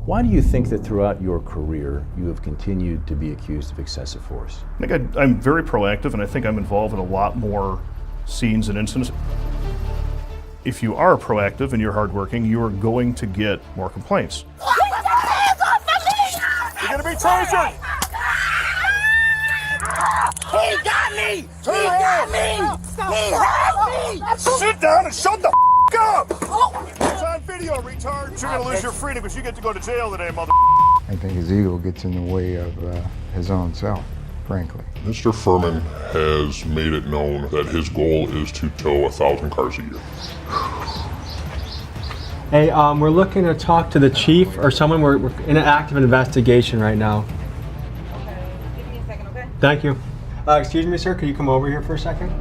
Why do you think that throughout your career you have continued to be accused of excessive force? I think I'm very proactive, and I think I'm involved in a lot more scenes and incidents. If you are proactive and you're hardworking, you are going to get more complaints. You're gonna be tasered! He got me! He got me! He had me! Sit down and shut the up! It's on video, retard. You're gonna lose your freedom because you get to go to jail today, mother. I think his ego gets in the way of his own self, frankly. Mr. Furman has made it known that his goal is to tow 1,000 cars a year. Hey, we're looking to talk to the chief or someone. We're in an active investigation right now. Okay, give me a second, okay? Thank you. Excuse me, sir, could you come over here for a second?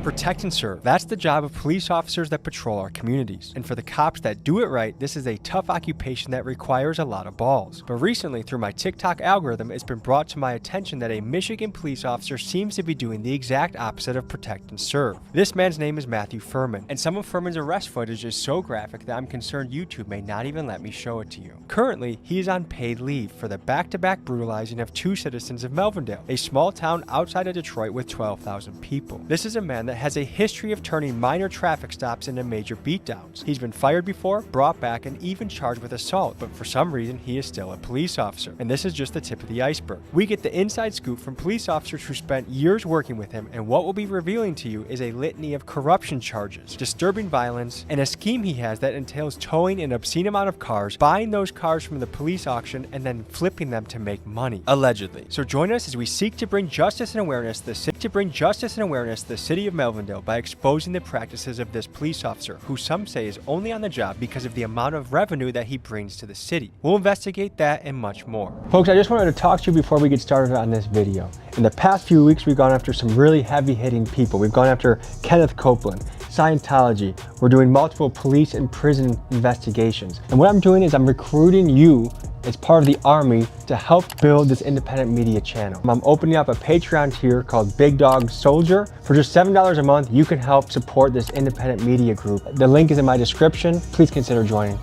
Protect and serve. That's the job of police officers that patrol our communities. And for the cops that do it right, this is a tough occupation that requires a lot of balls. But recently, through my TikTok algorithm, it's been brought to my attention that a Michigan police officer seems to be doing the exact opposite of protect and serve. This man's name is Matthew Furman, and some of Furman's arrest footage is so graphic that I'm concerned YouTube may not even let me show it to you. Currently, he is on paid leave for the back-to-back brutalizing of 2 citizens of Melvindale, a small town outside of Detroit with 12,000 people. This is a man that has a history of turning minor traffic stops into major beatdowns. He's been fired before, brought back, and even charged with assault, but for some reason he is still a police officer. And this is just the tip of the iceberg. We get the inside scoop from police officers who spent years working with him, and what we'll be revealing to you is a litany of corruption charges, disturbing violence, and a scheme he has that entails towing an obscene amount of cars, buying those cars from the police auction, and then flipping them to make money, allegedly. So join us as we seek to bring justice and awareness to the city of Melvindale by exposing the practices of this police officer, who some say is only on the job because of the amount of revenue that he brings to the city. We'll investigate that and much more. Folks, I just wanted to talk to you before we get started on this video. In the past few weeks, we've gone after some really heavy-hitting people. We've gone after Kenneth Copeland, Scientology. We're doing multiple police and prison investigations. And what I'm doing is I'm recruiting you as part of the army to help build this independent media channel. I'm opening up a Patreon tier called Big Dog Soldier. For just $7 a month, you can help support this independent media group. The link is in my description. Please consider joining.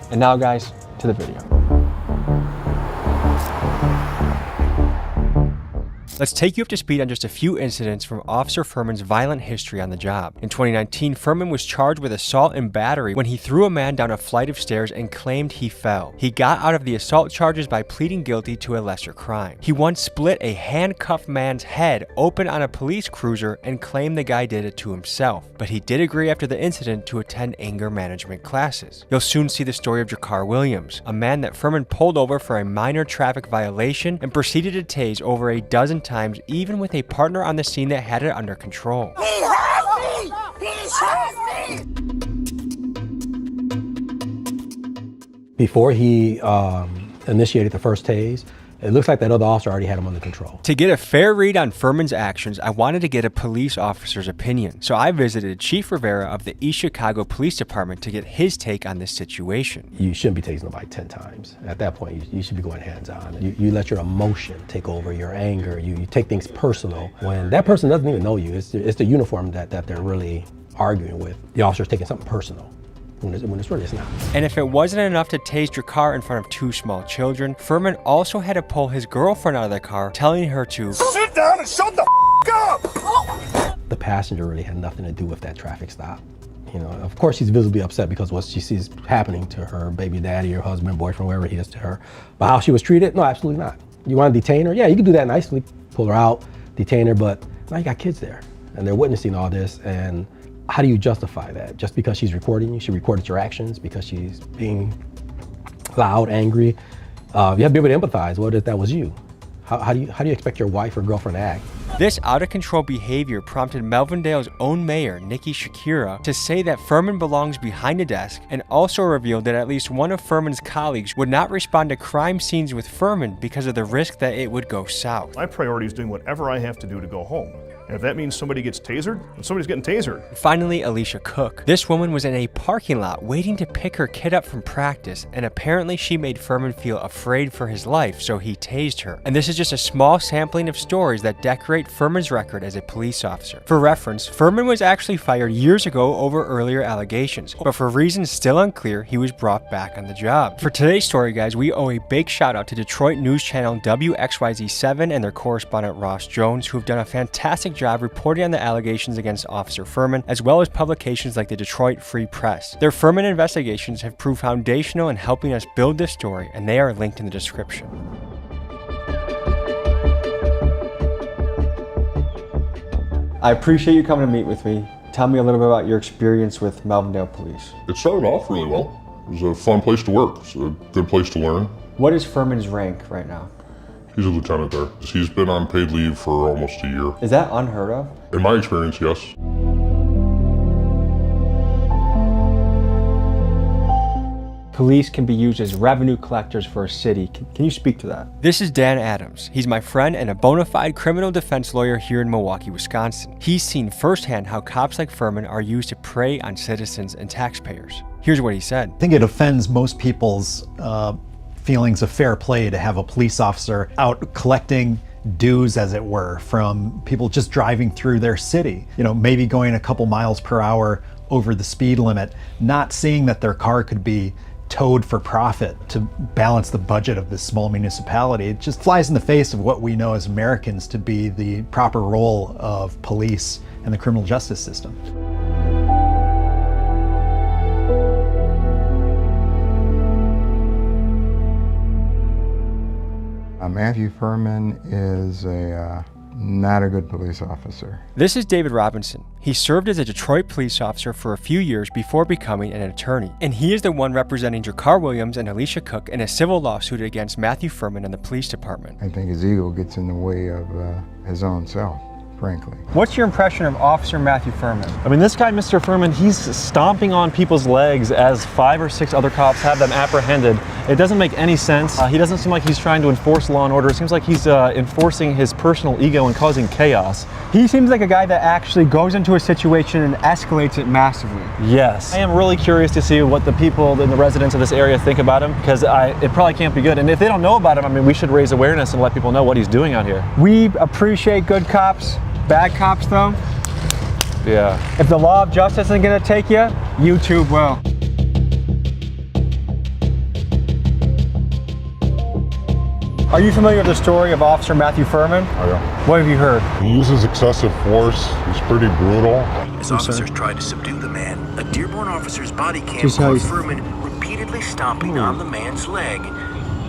And now, guys, to the video. Let's take you up to speed on just a few incidents from Officer Furman's violent history on the job. In 2019, Furman was charged with assault and battery when he threw a man down a flight of stairs and claimed he fell. He got out of the assault charges by pleading guilty to a lesser crime. He once split a handcuffed man's head open on a police cruiser and claimed the guy did it to himself. But he did agree after the incident to attend anger management classes. You'll soon see the story of Jakar Williams, a man that Furman pulled over for a minor traffic violation and proceeded to tase over a dozen times, even with a partner on the scene that had it under control. He has me! He has me! Before he initiated the first tase, it looks like that other officer already had him under control. To get a fair read on Furman's actions, I wanted to get a police officer's opinion. So I visited Chief Rivera of the East Chicago Police Department to get his take on this situation. You shouldn't be tasing nobody 10 times. At that point, you should be going hands-on. You let your emotion take over, your anger. You take things personal when that person doesn't even know you. It's the uniform that they're really arguing with. The officer's taking something personal. When it's really, it's not. And if it wasn't enough to tase your car in front of 2 small children, Furman also had to pull his girlfriend out of the car, telling her to Sit down and shut the up! The passenger really had nothing to do with that traffic stop. You know, of course she's visibly upset because what she sees happening to her baby daddy or husband, boyfriend, wherever he is to her. But how she was treated? No, absolutely not. You want to detain her? Yeah, you can do that nicely. Pull her out, detain her, but now you got kids there and they're witnessing all this, and how do you justify that? Just because she's recording you, she recorded your actions because she's being loud, angry. You have to be able to empathize. What if that was you? How do you expect your wife or girlfriend to act? This out-of-control behavior prompted Melvindale's own mayor, Nikki Shakira, to say that Furman belongs behind a desk, and also revealed that at least one of Furman's colleagues would not respond to crime scenes with Furman because of the risk that it would go south. My priority is doing whatever I have to do to go home. And if that means somebody gets tasered, then somebody's getting tasered. Finally, Alicia Cook. This woman was in a parking lot waiting to pick her kid up from practice, and apparently she made Furman feel afraid for his life, so he tased her. And this is just a small sampling of stories that decorate Furman's record as a police officer. For reference, Furman was actually fired years ago over earlier allegations, but for reasons still unclear, he was brought back on the job. For today's story, guys, we owe a big shout out to Detroit news channel WXYZ7 and their correspondent Ross Jones, who have done a fantastic job reporting on the allegations against Officer Furman, as well as publications like the Detroit Free Press. Their Furman investigations have proved foundational in helping us build this story, and they are linked in the description. I appreciate you coming to meet with me. Tell me a little bit about your experience with Melvindale Police. It started off really well. It was a fun place to work. It's a good place to learn. What is Furman's rank right now? He's a lieutenant there. He's been on paid leave for almost a year. Is that unheard of? In my experience, yes. Police can be used as revenue collectors for a city. Can you speak to that? This is Dan Adams. He's my friend and a bona fide criminal defense lawyer here in Milwaukee, Wisconsin. He's seen firsthand how cops like Furman are used to prey on citizens and taxpayers. Here's what he said. I think it offends most people's feelings of fair play to have a police officer out collecting dues, as it were, from people just driving through their city. You know, maybe going a couple miles per hour over the speed limit, not seeing that their car could be towed for profit to balance the budget of this small municipality. It just flies in the face of what we know as Americans to be the proper role of police and the criminal justice system. Matthew Furman is not a good police officer. This is David Robinson. He served as a Detroit police officer for a few years before becoming an attorney. And he is the one representing Jakar Williams and Alicia Cook in a civil lawsuit against Matthew Furman and the police department. I think his ego gets in the way of his own self, frankly. What's your impression of Officer Matthew Furman? I mean, this guy, Mr. Furman, he's stomping on people's legs as 5 or 6 other cops have them apprehended. It doesn't make any sense. He doesn't seem like he's trying to enforce law and order. It seems like he's enforcing his personal ego and causing chaos. He seems like a guy that actually goes into a situation and escalates it massively. Yes. I am really curious to see what the people and the residents of this area think about him, because it probably can't be good. And if they don't know about him, I mean, we should raise awareness and let people know what he's doing out here. We appreciate good cops. Bad cops, though? Yeah. If the law of justice isn't gonna take you, YouTube will. Are you familiar with the story of Officer Matthew Furman? I am. What have you heard? He uses excessive force. He's pretty brutal. As officers tried to subdue the man, a Dearborn officer's body cam Just how caught he's- Furman repeatedly stomping on the man's leg.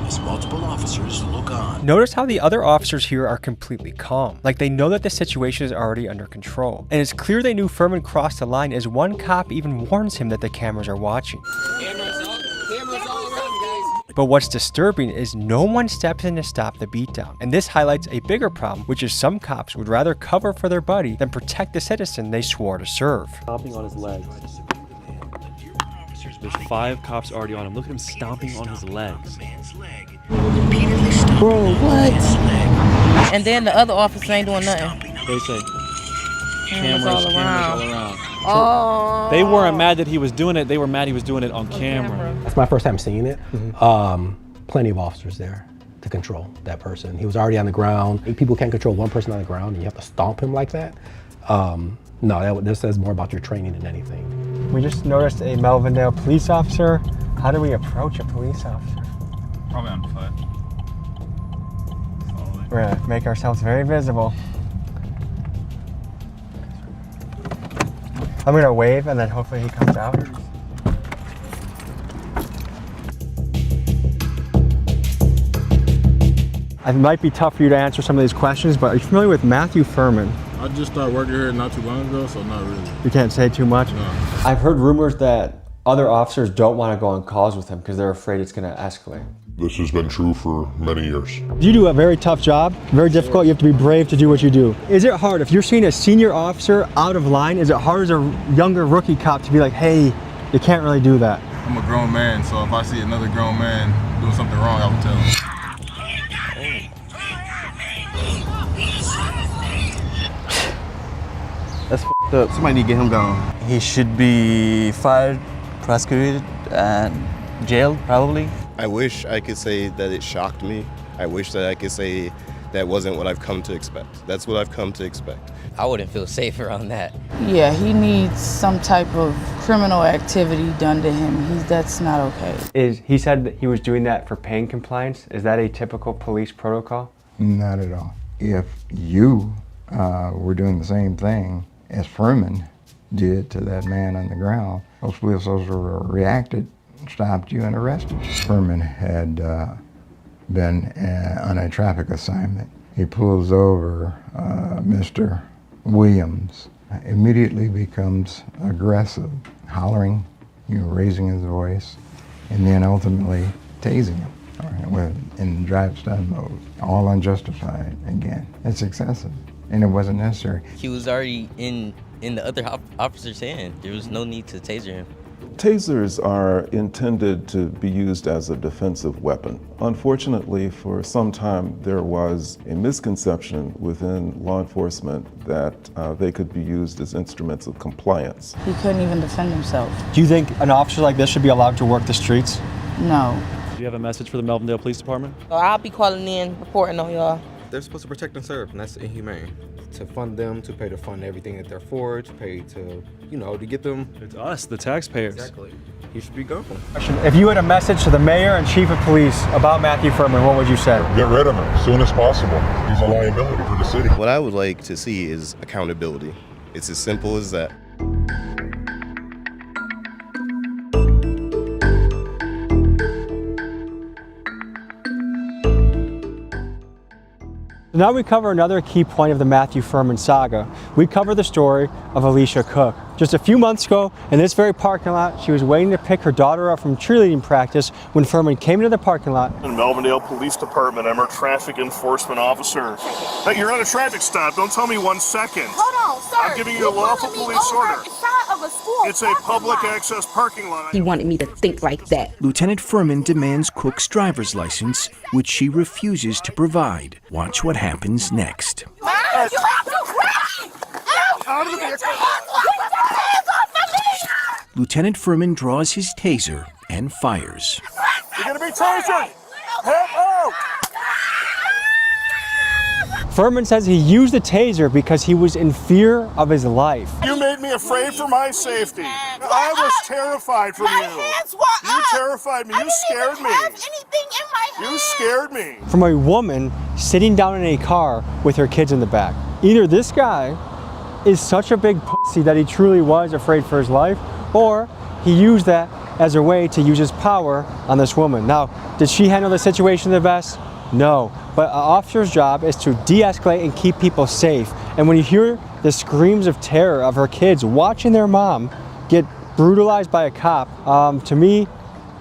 As multiple officers look on. Notice how the other officers here are completely calm, like they know that the situation is already under control. And it's clear they knew Furman crossed the line, as one cop even warns him that the cameras are watching. Cameras all around, guys. But what's disturbing is no one steps in to stop the beatdown. And this highlights a bigger problem, which is some cops would rather cover for their buddy than protect the citizen they swore to serve. Stomping on his legs. There's 5 cops already on him. Look at him stomping on his legs. Bro, what? And then the other officer ain't doing nothing. They say Cameras all around. So they weren't mad that he was doing it. They were mad he was doing it on camera. That's my first time seeing it. Plenty of officers there to control that person. He was already on the ground. People can't control one person on the ground and you have to stomp him like that. No, this says more about your training than anything. We just noticed a Melvindale police officer. How do we approach a police officer? Probably on foot. Slowly. We're gonna make ourselves very visible. I'm gonna wave and then hopefully he comes out. It might be tough for you to answer some of these questions, but are you familiar with Matthew Furman? I just started working here not too long ago, so not really. You can't say too much? No. I've heard rumors that other officers don't want to go on calls with him because they're afraid it's going to escalate. This has been true for many years. You do a very tough job, very difficult. You have to be brave to do what you do. Is it hard, if you're seeing a senior officer out of line, is it hard as a younger rookie cop to be like, hey, you can't really do that? I'm a grown man, so if I see another grown man doing something wrong, I will tell him. up. Somebody need to get him gone. He should be fired, prosecuted, and jailed, probably. I wish I could say that it shocked me. I wish that I could say that wasn't what I've come to expect. That's what I've come to expect. I wouldn't feel safe around that. Yeah, he needs some type of criminal activity done to him. That's not okay. He said that he was doing that for pain compliance. Is that a typical police protocol? Not at all. If you were doing the same thing as Furman did to that man on the ground, those police officers reacted, stopped you, and arrested you. Furman had been on a traffic assignment. He pulls over Mr. Williams, immediately becomes aggressive, hollering, raising his voice, and then ultimately tasing him. All right, in drive-stun mode, all unjustified again. It's excessive, and it wasn't necessary. He was already in the other officer's hand. There was no need to taser him. Tasers are intended to be used as a defensive weapon. Unfortunately, for some time, there was a misconception within law enforcement that they could be used as instruments of compliance. He couldn't even defend himself. Do you think an officer like this should be allowed to work the streets? No. Do you have a message for the Melvindale Police Department? I'll be calling in, reporting on y'all. They're supposed to protect and serve, and that's inhumane. To fund them, to pay to fund everything that they're for, to pay to, to get them. It's us, the taxpayers. Exactly. He should be gone. If you had a message to the mayor and chief of police about Matthew Furman, what would you say? Get rid of him as soon as possible. He's a liability for the city. What I would like to see is accountability. It's as simple as that. Now we cover another key point of the Matthew Furman saga. We cover the story of Alicia Cook. Just a few months ago, in this very parking lot, she was waiting to pick her daughter up from cheerleading practice when Furman came into the parking lot. In Melvindale Police Department, I'm her traffic enforcement officer. Hey, you're on a traffic stop. Don't tell me 1 second. Hold on, sir. I'm giving you a lawful police order. It's a public access parking lot. He wanted me to think like that. Lieutenant Furman demands Cook's driver's license, which she refuses to provide. Watch what happens next. You have to grab me! Out of the vehicle! Lieutenant Furman draws his taser and fires. You're gonna be tasered! Head out! Furman says he used the taser because he was in fear of his life. You made me afraid for my safety. I was terrified from you. You terrified me. You scared me. You scared me. From a woman sitting down in a car with her kids in the back. Either this guy is such a big pussy that he truly was afraid for his life, or he used that as a way to use his power on this woman. Now, did she handle the situation the best? No, but an officer's job is to de-escalate and keep people safe. And when you hear the screams of terror of her kids watching their mom get brutalized by a cop, to me,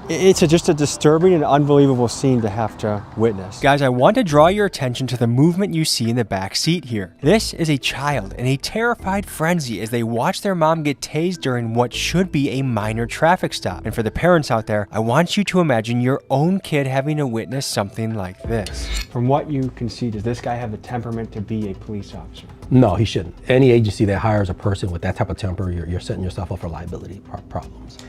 it's just a disturbing and unbelievable scene to have to witness. Guys, I want to draw your attention to the movement you see in the back seat here. This is a child in a terrified frenzy as they watch their mom get tased during what should be a minor traffic stop. And for the parents out there, I want you to imagine your own kid having to witness something like this. From what you can see, does this guy have the temperament to be a police officer? No, he shouldn't. Any agency that hires a person with that type of temper, you're setting yourself up for liability problems.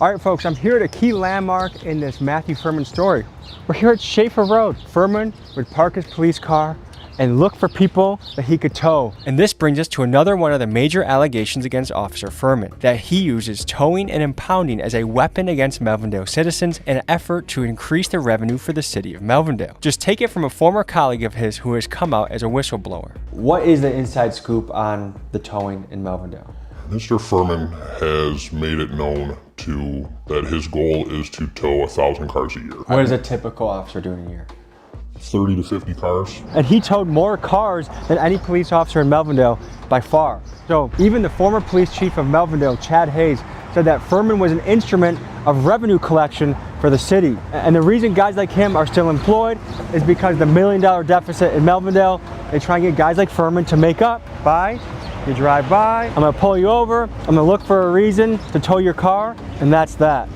All right, folks, I'm here at a key landmark in this Matthew Furman story. We're here at Schaefer Road. Furman would park his police car and look for people that he could tow. And this brings us to another one of the major allegations against Officer Furman, that he uses towing and impounding as a weapon against Melvindale citizens in an effort to increase the revenue for the city of Melvindale. Just take it from a former colleague of his who has come out as a whistleblower. What is the inside scoop on the towing in Melvindale? Mr. Furman has made it known that his goal is to tow 1,000 cars a year. What does a typical officer do in a year? 30 to 50 cars. And he towed more cars than any police officer in Melvindale by far. So even the former police chief of Melvindale, Chad Hayes, said that Furman was an instrument of revenue collection for the city. And the reason guys like him are still employed is because the $1 million deficit in Melvindale, they try and get guys like Furman to make up by, you drive by, I'm gonna pull you over, I'm gonna look for a reason to tow your car, and that's that.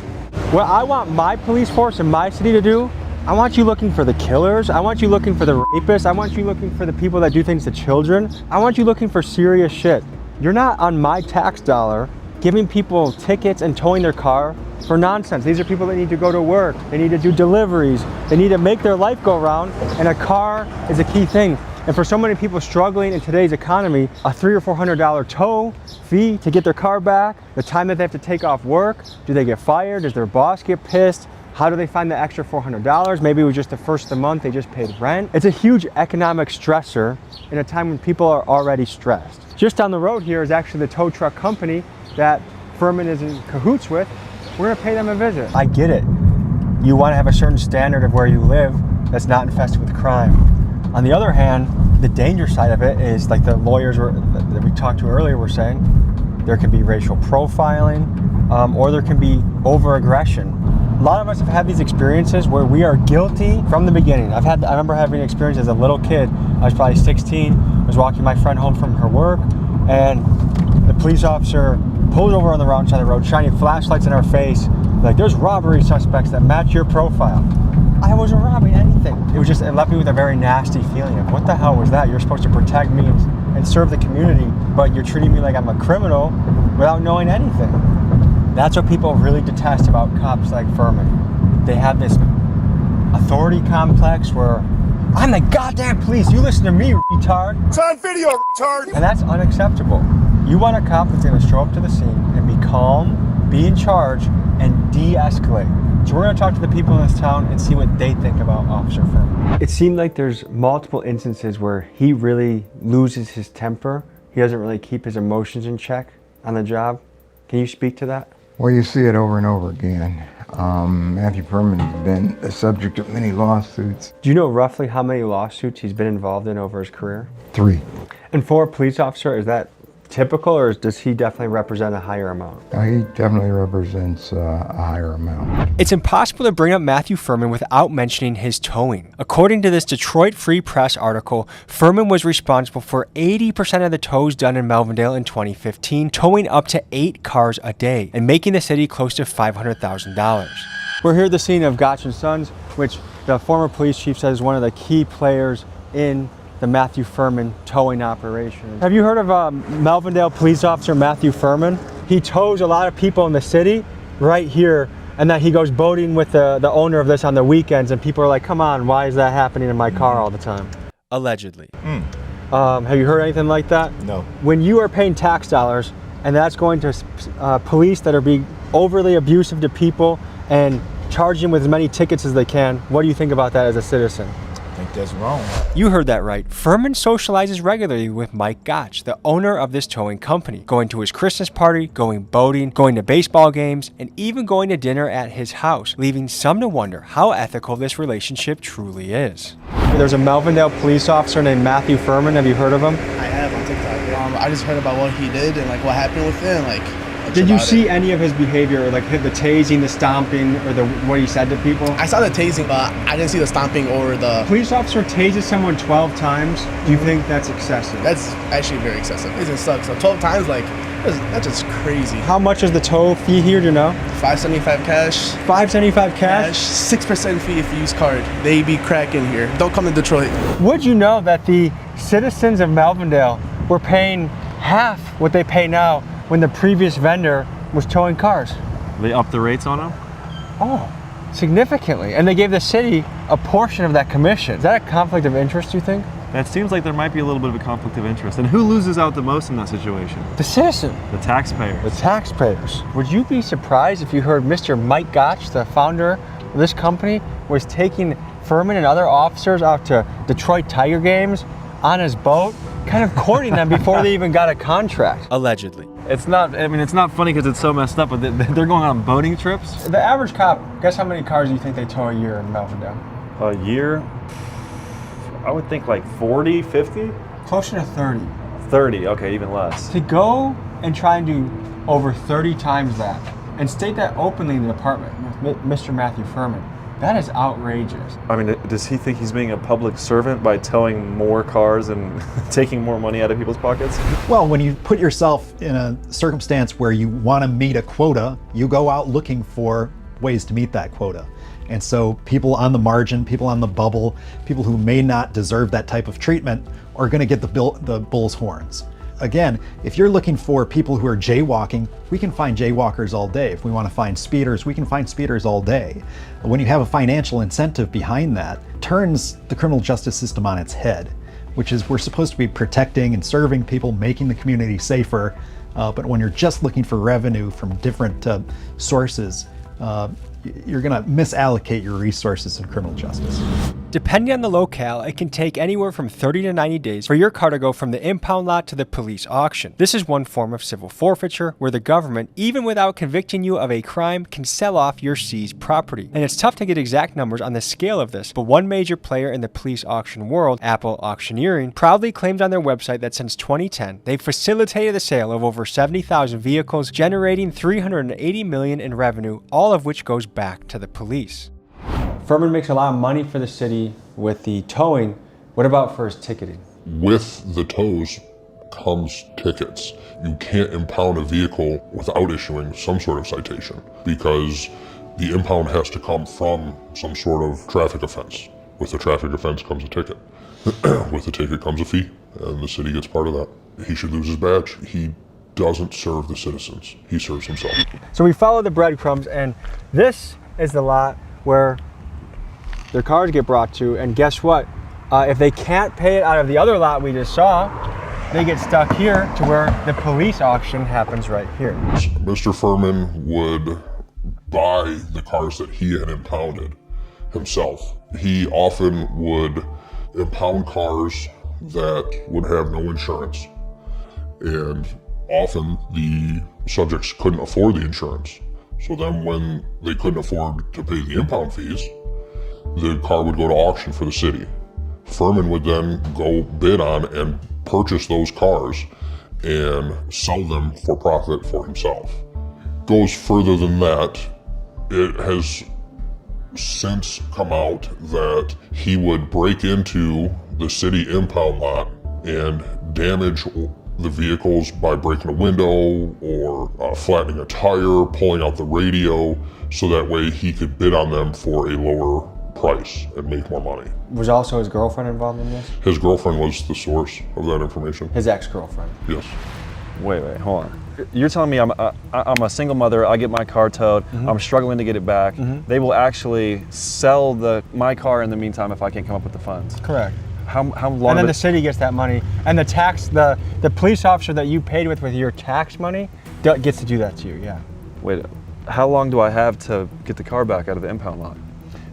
What I want my police force in my city to do I want you looking for the killers. I want you looking for the rapists. I want you looking for the people that do things to children. I want you looking for serious shit. You're not on my tax dollar giving people tickets and towing their car for nonsense. These are people that need to go to work. They need to do deliveries. They need to make their life go around, and a car is a key thing. And for so many people struggling in today's economy, a $300 or $400 tow fee to get their car back, the time that they have to take off work, do they get fired? Does their boss get pissed? How do they find the extra $400? Maybe it was just the first of the month, they just paid rent. It's a huge economic stressor in a time when people are already stressed. Just down the road here is actually the tow truck company that Furman is in cahoots with. We're gonna pay them a visit. I get it. You wanna have a certain standard of where you live that's not infested with crime. On the other hand, the danger side of it is, like the lawyers that we talked to earlier were saying, there can be racial profiling, or there can be over-aggression. A lot of us have had these experiences where we are guilty from the beginning. I remember having an experience as a little kid. I was probably 16, I was walking my friend home from her work, and the police officer pulled over on the wrong side of the road, shining flashlights in our face, like, there's robbery suspects that match your profile. I wasn't robbing anything. It left me with a very nasty feeling of, what the hell was that? You're supposed to protect me and serve the community, but you're treating me like I'm a criminal without knowing anything. That's what people really detest about cops like Furman. They have this authority complex where, I'm the goddamn police, you listen to me, retard. It's on video, retard. And that's unacceptable. You want a cop that's gonna show up to the scene and be calm, be in charge, and de-escalate. So we're gonna talk to the people in this town and see what they think about Officer Furman. It seemed like there's multiple instances where he really loses his temper. He doesn't really keep his emotions in check on the job. Can you speak to that? Well, you see it over and over again. Matthew Furman has been the subject of many lawsuits. Do you know roughly how many lawsuits he's been involved in over his career? 3. And for a police officer, is that typical, or does he definitely represent a higher amount? He definitely represents a higher amount. It's impossible to bring up Matthew Furman without mentioning his towing. According to this Detroit Free Press article, Furman was responsible for 80% of the tows done in Melvindale in 2015, towing up to 8 cars a day and making the city close to $500,000. We're here at the scene of Gotch & Sons, which the former police chief says is one of the key players in the Matthew Furman towing operation. Have you heard of Melvindale police officer Matthew Furman? He tows a lot of people in the city right here, and then he goes boating with the owner of this on the weekends, and people are like, come on, why is that happening in my car all the time? Allegedly. Have you heard anything like that? No. When you are paying tax dollars and that's going to police that are being overly abusive to people and charging them with as many tickets as they can, what do you think about that as a citizen? I think that's wrong. You heard that right. Furman socializes regularly with Mike Gotch, the owner of this towing company, going to his Christmas party, going boating, going to baseball games, and even going to dinner at his house, leaving some to wonder how ethical this relationship truly is. There's a Melvindale police officer named Matthew Furman. Have you heard of him? I have on TikTok. I just heard about what he did and like what happened with him. Like, did you see any of his behavior, like the tasing, the stomping, or what he said to people? I saw the tasing, but I didn't see the stomping or the... Police officer tases someone 12 times. Do you think that's excessive? That's actually very excessive. It sucks. So 12 times, like, that's just crazy. How much is the tow fee here, do you know? $5.75 cash. $5.75 cash? 6% fee if you use card. They be cracking here. Don't come to Detroit. Would you know that the citizens of Melvindale were paying half what they pay now when the previous vendor was towing cars? They upped the rates on them? Oh, significantly. And they gave the city a portion of that commission. Is that a conflict of interest, you think? That seems like there might be a little bit of a conflict of interest. And who loses out the most in that situation? The citizen. The taxpayers. The taxpayers. Would you be surprised if you heard Mr. Mike Gotch, the founder of this company, was taking Furman and other officers out to Detroit Tiger games on his boat, kind of courting them before they even got a contract? Allegedly. It's not funny because it's so messed up, but they're going on boating trips. The average cop, guess how many cars do you think they tow a year in Melvindale? A year? I would think like 40, 50? Closer to 30. 30, okay, even less. To go and try and do over 30 times that, and state that openly in the department with Mr. Matthew Furman, that is outrageous. I mean, does he think he's being a public servant by towing more cars and taking more money out of people's pockets? Well, when you put yourself in a circumstance where you want to meet a quota, you go out looking for ways to meet that quota. And so people on the margin, people on the bubble, people who may not deserve that type of treatment are going to get the bull's horns. Again, if you're looking for people who are jaywalking, we can find jaywalkers all day. If we want to find speeders, we can find speeders all day. But when you have a financial incentive behind that, it turns the criminal justice system on its head, which is we're supposed to be protecting and serving people, making the community safer. But when you're just looking for revenue from different sources, you're going to misallocate your resources in criminal justice. Depending on the locale, it can take anywhere from 30 to 90 days for your car to go from the impound lot to the police auction. This is one form of civil forfeiture where the government, even without convicting you of a crime, can sell off your seized property. And it's tough to get exact numbers on the scale of this, but one major player in the police auction world, Apple Auctioneering, proudly claims on their website that since 2010, they've facilitated the sale of over 70,000 vehicles, generating $380 million in revenue, all of which goes back to the police. Furman makes a lot of money for the city with the towing. What about for his ticketing? With the tows comes tickets. You can't impound a vehicle without issuing some sort of citation because the impound has to come from some sort of traffic offense. With the traffic offense comes a ticket. With the ticket comes a fee, and the city gets part of that. He should lose his badge. He doesn't serve the citizens. He serves himself. So we follow the breadcrumbs, and this is the lot where their cars get brought to, and guess what? If they can't pay it out of the other lot we just saw, they get stuck here to where the police auction happens right here. Mr. Furman would buy the cars that he had impounded himself. He often would impound cars that would have no insurance, and often the subjects couldn't afford the insurance. So then when they couldn't afford to pay the impound fees, the car would go to auction for the city. Furman would then go bid on and purchase those cars and sell them for profit for himself. Goes further than that. It has since come out that he would break into the city impound lot and damage the vehicles by breaking a window or flattening a tire, pulling out the radio, so that way he could bid on them for a lower price and make more money. Was also his girlfriend involved in this? His girlfriend was the source of that information. His ex-girlfriend? Yes. Wait, hold on. You're telling me I'm a single mother, I get my car towed, I'm struggling to get it back. They will actually sell my car in the meantime if I can't come up with the funds. Correct. How long? And then the city gets that money, and the police officer that you paid with your tax money gets to do that to you, yeah. Wait, how long do I have to get the car back out of the impound lot?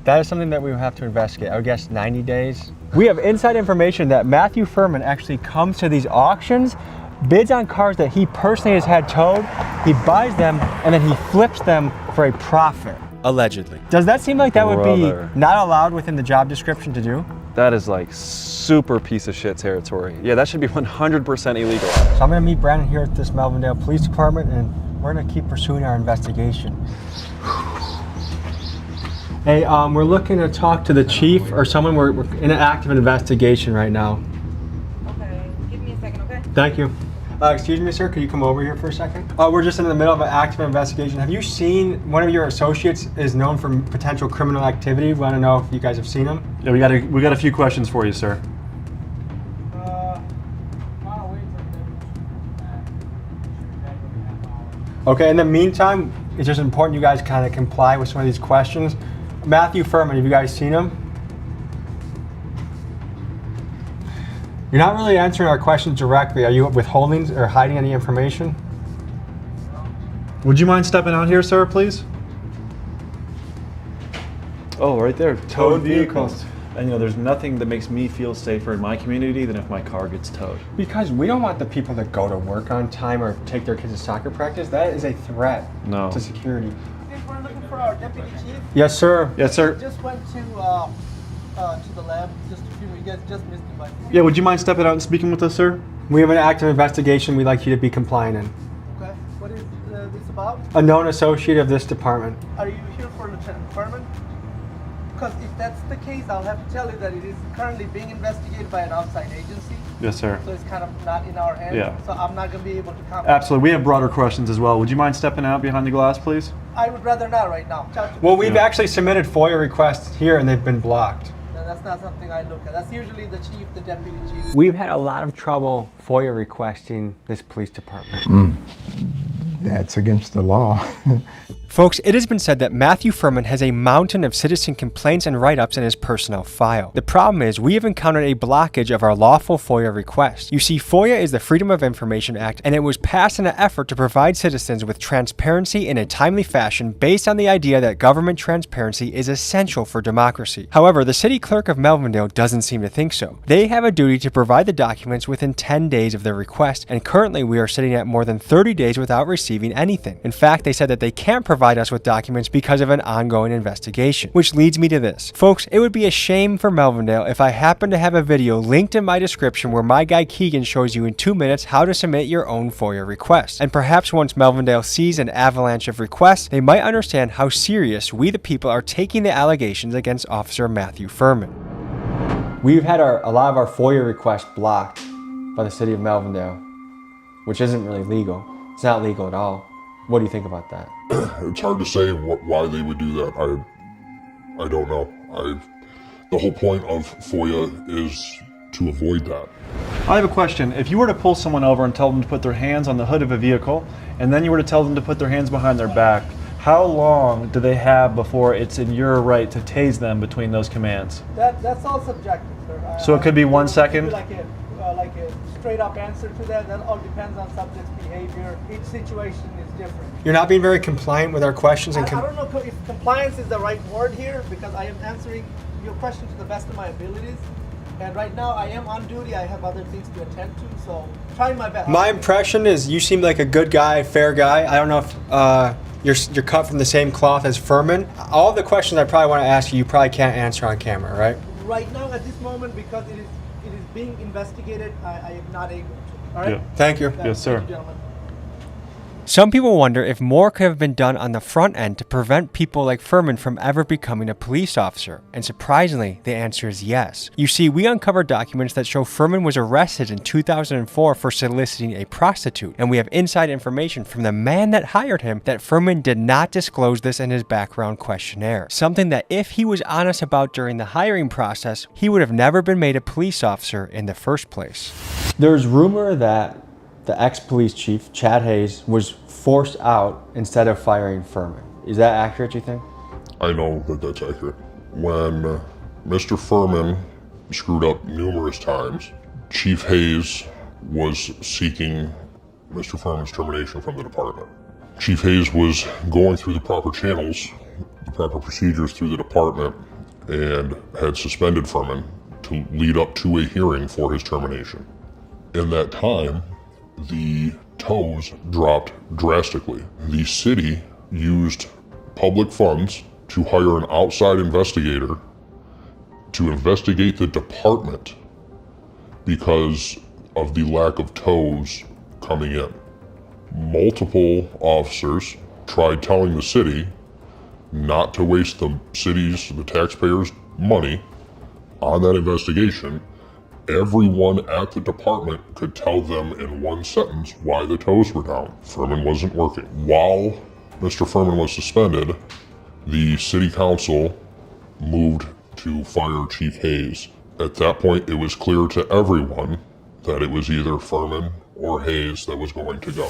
That is something that we would have to investigate. I would guess 90 days. We have inside information that Matthew Furman actually comes to these auctions, bids on cars that he personally has had towed, he buys them, and then he flips them for a profit. Allegedly. Does that seem like that would be not allowed within the job description to do? That is like super piece of shit territory. Yeah, that should be 100% illegal. So I'm gonna meet Brandon here at this Melvindale Police Department, and we're gonna keep pursuing our investigation. Hey, we're looking to talk to the chief or someone. We're in an active investigation right now. Okay, give me a second, okay? Thank you. Excuse me, sir, could you come over here for a second? We're just in the middle of an active investigation. Have you seen one of your associates is known for potential criminal activity? We want to know if you guys have seen him. Yeah, we got a few questions for you, sir. Okay, in the meantime, it's just important you guys kind of comply with some of these questions. Matthew Furman, have you guys seen him? You're not really answering our questions directly. Are you withholding or hiding any information? Would you mind stepping out here, sir, please? Oh, right there. Towed vehicles. And you know, there's nothing that makes me feel safer in my community than if my car gets towed. Because we don't want the people that go to work on time or take their kids to soccer practice. That is a threat to security. We're looking for our deputy chief. Yes, sir. Yes, sir. We just went to the lab just a few. You guys just missed him by. Yeah, would you mind stepping out and speaking with us, sir? We have an active investigation we'd like you to be compliant in. Okay. What is this about? A known associate of this department. Are you here for Lieutenant Furman? Because if that's the case, I'll have to tell you that it is currently being investigated by an outside agency. Yes, sir. So it's kind of not in our hands. Yeah. So I'm not going to be able to comment. Absolutely. We have broader questions as well. Would you mind stepping out behind the glass, please? I would rather not right now. Well, we've actually submitted FOIA requests here and they've been blocked. No, that's not something I look at. That's usually the chief, the deputy chief. We've had a lot of trouble FOIA requesting this police department. That's against the law. Folks, it has been said that Matthew Furman has a mountain of citizen complaints and write-ups in his personnel file. The problem is we have encountered a blockage of our lawful FOIA request. You see, FOIA is the Freedom of Information Act, and it was passed in an effort to provide citizens with transparency in a timely fashion based on the idea that government transparency is essential for democracy. However, the city clerk of Melvindale doesn't seem to think so. They have a duty to provide the documents within 10 days of their request, and currently we are sitting at more than 30 days without receiving anything. In fact, they said that they can't provide us with documents because of an ongoing investigation. Which leads me to this. Folks, it would be a shame for Melvindale if I happen to have a video linked in my description where my guy Keegan shows you in 2 minutes how to submit your own FOIA request. And perhaps once Melvindale sees an avalanche of requests, they might understand how serious we the people are taking the allegations against Officer Matthew Furman. We've had a lot of our FOIA requests blocked by the city of Melvindale, which isn't really legal. It's not legal at all. What do you think about that? It's hard to say why they would do that. I don't know. The whole point of FOIA is to avoid that. I have a question. If you were to pull someone over and tell them to put their hands on the hood of a vehicle, and then you were to tell them to put their hands behind their back, how long do they have before it's in your right to tase them between those commands? That's all subjective, sir. So it could be 1 second? Like a straight up answer to that. That all depends on subject's behavior. Each situation is different. You're not being very compliant with our questions. I don't know if compliance is the right word here because I am answering your question to the best of my abilities. And right now I am on duty. I have other things to attend to, so trying my best. My impression is you seem like a good guy, fair guy. I don't know if you're cut from the same cloth as Furman. All the questions I probably want to ask you, you probably can't answer on camera, right? Right now at this moment, because it is being investigated, I am not able to. All right? Yeah. Thank you. Yes, sir. Thank you, gentlemen. Some people wonder if more could have been done on the front end to prevent people like Furman from ever becoming a police officer, and surprisingly, the answer is yes. You see, we uncovered documents that show Furman was arrested in 2004 for soliciting a prostitute, and we have inside information from the man that hired him that Furman did not disclose this in his background questionnaire, something that if he was honest about during the hiring process, he would have never been made a police officer in the first place. There's rumor that the ex-police chief, Chad Hayes, was forced out instead of firing Furman. Is that accurate, you think? I know that that's accurate. When Mr. Furman screwed up numerous times, Chief Hayes was seeking Mr. Furman's termination from the department. Chief Hayes was going through the proper channels, the proper procedures through the department, and had suspended Furman to lead up to a hearing for his termination. In that time, the tows dropped drastically. The city used public funds to hire an outside investigator to investigate the department because of the lack of tows coming in. Multiple officers tried telling the city not to waste the taxpayers' money on that investigation. Everyone at the department could tell them in one sentence why the tows were down. Furman wasn't working. While Mr. Furman was suspended, the city council moved to fire Chief Hayes. At that point, it was clear to everyone that it was either Furman or Hayes that was going to go.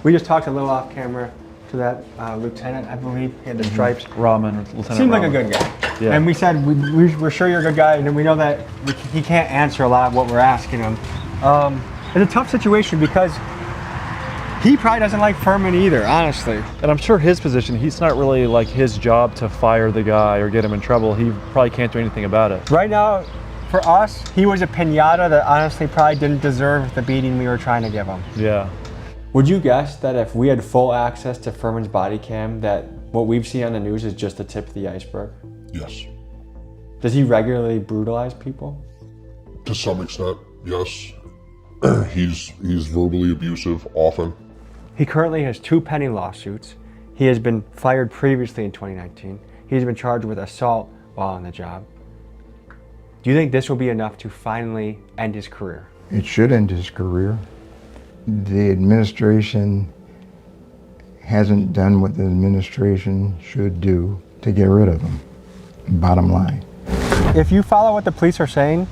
We just talked a little off camera to that lieutenant, I believe. He had the stripes. Rahman, Lieutenant Seemed like a Rahman. good guy. Yeah. And we said, we're sure you're a good guy, and we know that he can't answer a lot of what we're asking him. It's a tough situation because he probably doesn't like Furman either, honestly. And I'm sure his position, he's not really like his job to fire the guy or get him in trouble. He probably can't do anything about it. Right now, for us, he was a piñata that honestly probably didn't deserve the beating we were trying to give him. Yeah. Would you guess that if we had full access to Furman's body cam, that what we've seen on the news is just the tip of the iceberg? Yes. Does he regularly brutalize people? To some extent, yes. He's verbally abusive often. He currently has 2 pending lawsuits. He has been fired previously in 2019. He's been charged with assault, while on the job. Do you think this will be enough to finally end his career? It should end his career. The administration hasn't done what the administration should do to get rid of him. Bottom line. If you follow what the police are saying,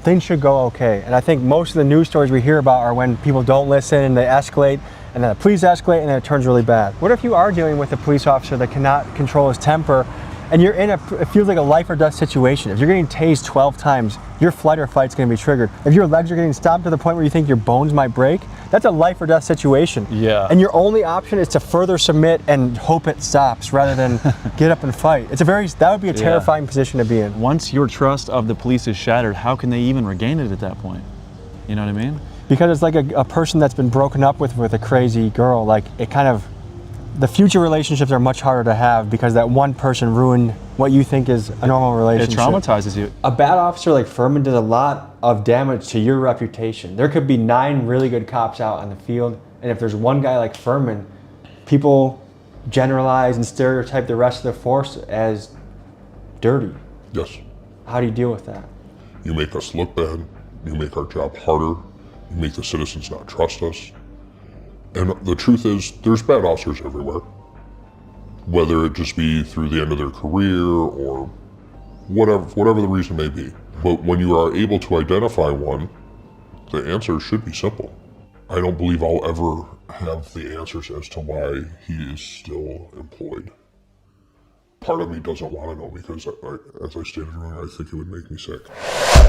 things should go okay. And I think most of the news stories we hear about are when people don't listen and they escalate, and then the police escalate and then it turns really bad. What if you are dealing with a police officer that cannot control his temper, and you're in it feels like a life or death situation? If you're getting tased 12 times, your flight or fight's gonna be triggered. If your legs are getting stomped to the point where you think your bones might break, that's a life or death situation. Yeah. And your only option is to further submit and hope it stops rather than get up and fight. That would be a terrifying position to be in. Once your trust of the police is shattered, how can they even regain it at that point? You know what I mean? Because it's like a person that's been broken up with a crazy girl. Like, it kind of, the future relationships are much harder to have because that one person ruined what you think is a normal relationship. It traumatizes you. A bad officer like Furman does a lot of damage to your reputation. There could be 9 really good cops out on the field, and if there's one guy like Furman, people generalize and stereotype the rest of the force as dirty. Yes. How do you deal with that? You make us look bad. You make our job harder. You make the citizens not trust us. And the truth is, there's bad officers everywhere. Whether it just be through the end of their career or whatever the reason may be. But when you are able to identify one, the answer should be simple. I don't believe I'll ever have the answers as to why he is still employed. Part of me doesn't want to know because, as I stated earlier, I think it would make me sick.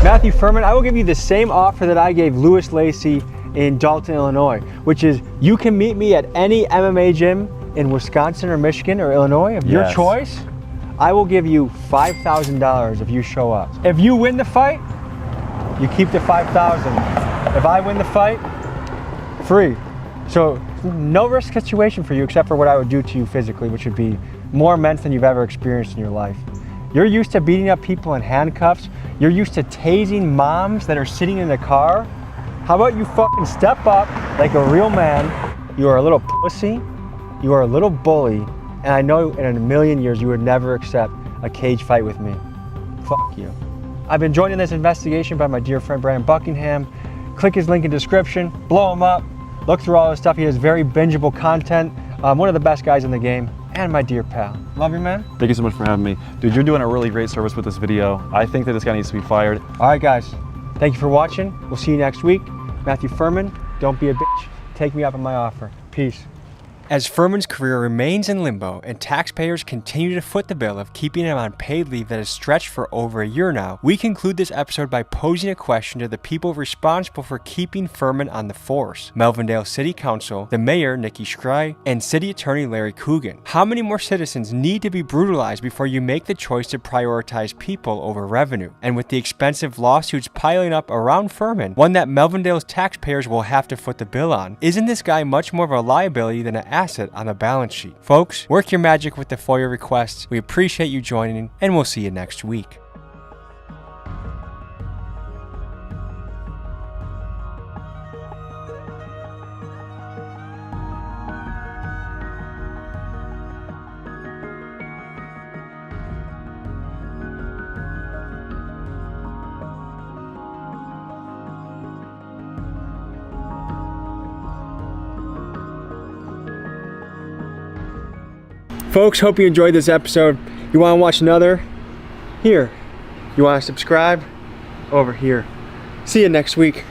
Matthew Furman, I will give you the same offer that I gave Louis Lacey in Dalton, Illinois, which is you can meet me at any MMA gym in Wisconsin or Michigan or Illinois of your choice. I will give you $5,000 if you show up. If you win the fight, you keep the $5,000. If I win the fight, free. So no risk situation for you except for what I would do to you physically, which would be more immense than you've ever experienced in your life. You're used to beating up people in handcuffs. You're used to tasing moms that are sitting in the car. How about you fucking step up like a real man? You are a little pussy. You are a little bully. And I know in a million years you would never accept a cage fight with me. Fuck you. I've been joined in this investigation by my dear friend Brandon Buckingham. Click his link in description, blow him up, look through all his stuff. He has very bingeable content. One of the best guys in the game. And my dear pal. Love you, man. Thank you so much for having me. Dude, you're doing a really great service with this video. I think that this guy needs to be fired. All right, guys. Thank you for watching. We'll see you next week. Matthew Furman, don't be a bitch. Take me up on my offer. Peace. As Furman's career remains in limbo and taxpayers continue to foot the bill of keeping him on paid leave that has stretched for over a year now, we conclude this episode by posing a question to the people responsible for keeping Furman on the force: Melvindale City Council, the Mayor Nikki Schrei, and City Attorney Larry Coogan. How many more citizens need to be brutalized before you make the choice to prioritize people over revenue? And with the expensive lawsuits piling up around Furman, one that Melvindale's taxpayers will have to foot the bill on, isn't this guy much more of a liability than an asset on the balance sheet? Folks, work your magic with the FOIA requests. We appreciate you joining, and we'll see you next week. Folks, hope you enjoyed this episode. You want to watch another? Here. You want to subscribe? Over here. See you next week.